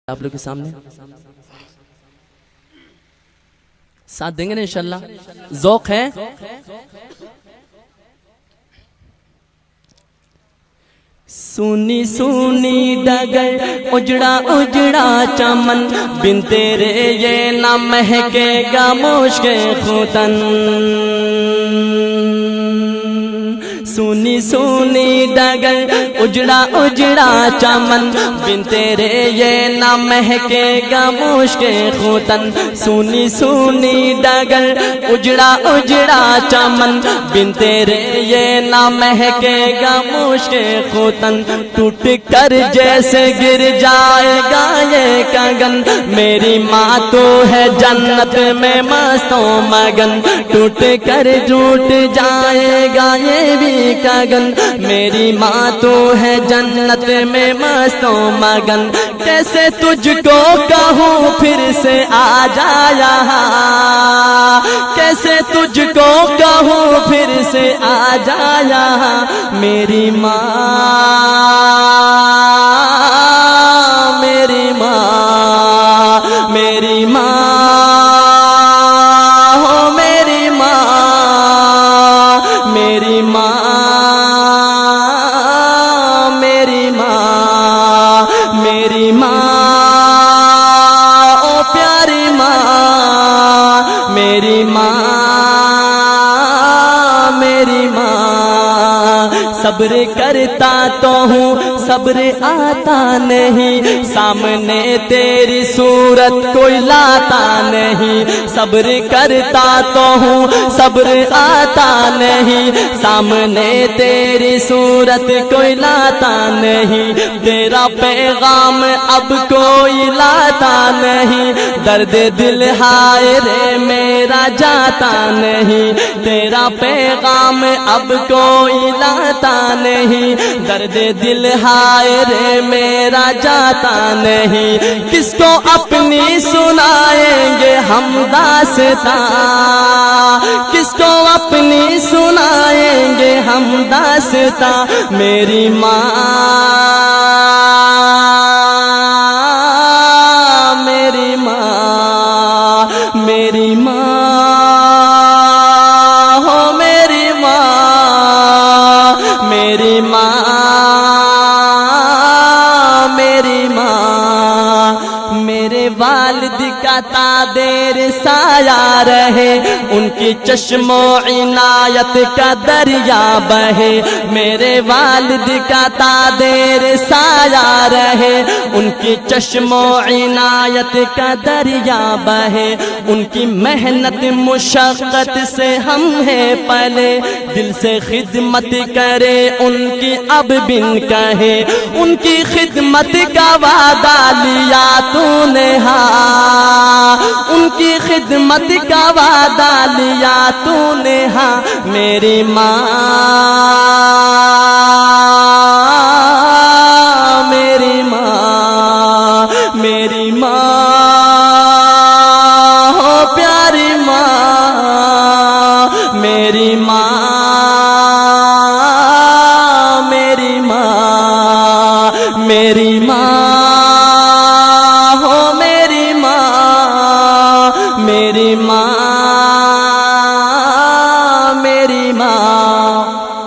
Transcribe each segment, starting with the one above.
آپ لوگ کے سامنے ساتھ دیں گے نا انشاءاللہ؟ ذوق ہے؟ سونی سونی ڈگر اجڑا اجڑا چمن بن تیرے یہ نہ مہکے گا مشک ختن سونی سونی ڈگر اجڑا اجڑا چمن بن تیرے یہ نہ مہکے گا مشک ختن سونی سونی ڈگر اجڑا اجڑا چمن بن تیرے یہ نہ مہکے گا مشک ختن ٹوٹ کر جیسے گر جائے گا یہ کگن میری ماں تو ہے جنت میں مست و مگن ٹوٹ کر ٹوٹ جائے گا یہ بھی کگن میری ماں تو ہے جنت میں مست و مگن کیسے تجھ کو کہوں پھر سے آ جا یہاں کیسے تجھ کو کہوں پھر سے آ جا یہاں میری ماں میری ماں میری ماں ہو میری ماں میری ماں میری ماں میری ماں او پیاری ماں میری ماں میری ماں صبر کرتا تو ہوں صبر آتا نہیں سامنے تیری صورت کوئی لاتا نہیں صبر کرتا تو ہوں صبر آتا نہیں سامنے تیری صورت کوئی لاتا نہیں تیرا پیغام اب کوئی لاتا نہیں درد دل ہائے رے میرا جاتا نہیں تیرا پیغام اب کوئی لاتا نہیں درد دل ہائے رے میرا جاتا نہیں کس کو اپنی سنائیں گے ہم داستاں کس کو اپنی سنائیں گے ہم داستاں میری ماں میری ماں میری ماں ہو میری ماں میری ماں میری ماں میرے والد کا تادیر سایہ رہے ان کی چشم و عنایت کا دریا بہے میرے والد کا تادیر سایہ رہے ان کی چشم و عنایت کا دریا بہے ان کی محنت مشقت سے ہم ہیں پلے دل سے خدمت کرے ان کی اب بن کہے ان کی خدمت کا وعدہ لیا تو نے ہاں ان کی خدمت کا وعدہ لیا تو نے ہاں میری ماں میری ماں میری ماں ہو پیاری ماں میری ماں میری ماں میری ماں ہو میری ماں میری ماں میری ماں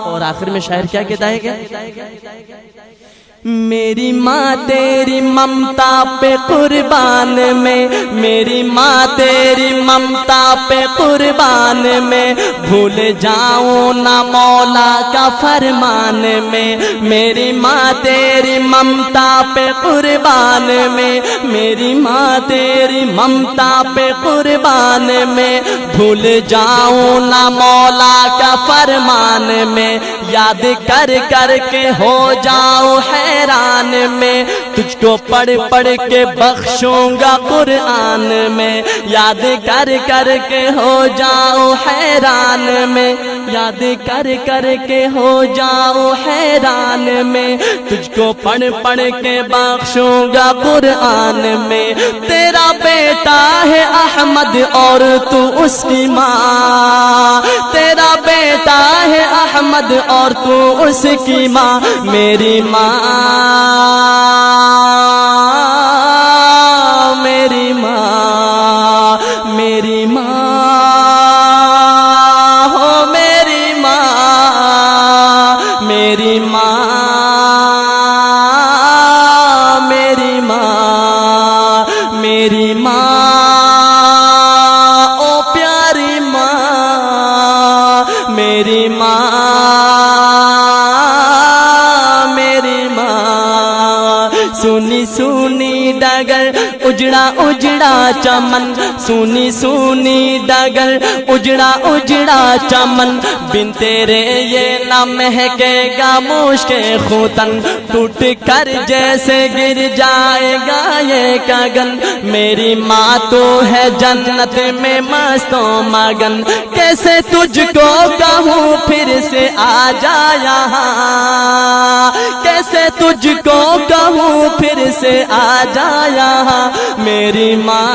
اور آخر میں شاعر کیا کہتا ہے کہ میری ماں تیری ممتا پہ قربان میں میری ماں تیری ممتا پہ قربان میں بھول جاؤں نہ مولا کا فرمان میں میری ماں تیری ممتا پہ قربان میں میری ماں تیری ممتا پہ قربان میں بھول جاؤں نہ مولا کا فرمان میں یاد کر کر کے ہو جاؤ حیران میں تجھ کو پڑھ پڑھ کے بخشوں گا قرآن میں یاد کر کر کے ہو جاؤ حیران میں یاد کر کر کے ہو جاؤ حیران میں تجھ کو پڑھ پڑھ کے بخشوں گا قرآن میں تیرا بیٹا ہے احمد اور تو اس کی ماں تیرا بیٹا ہے احمد اور تو اس کی ماں میری ماں میری ماں او پیاری ماں میری ماں میری ماں سونی سونی ڈگر اجڑا اجڑا چمن سونی سونی ڈگر اجڑا اجڑا چمن بن تیرے یہ نہ مہکے گا مشک خوتن ٹوٹ کر جیسے گر جائے گا یہ گگن میری ماں تو ہے جنت میں مست و مگن کیسے تجھ کو کہوں پھر سے آ جا یہاں کیسے تجھ کو کہوں پھر سے آ جا یہاں میری ماں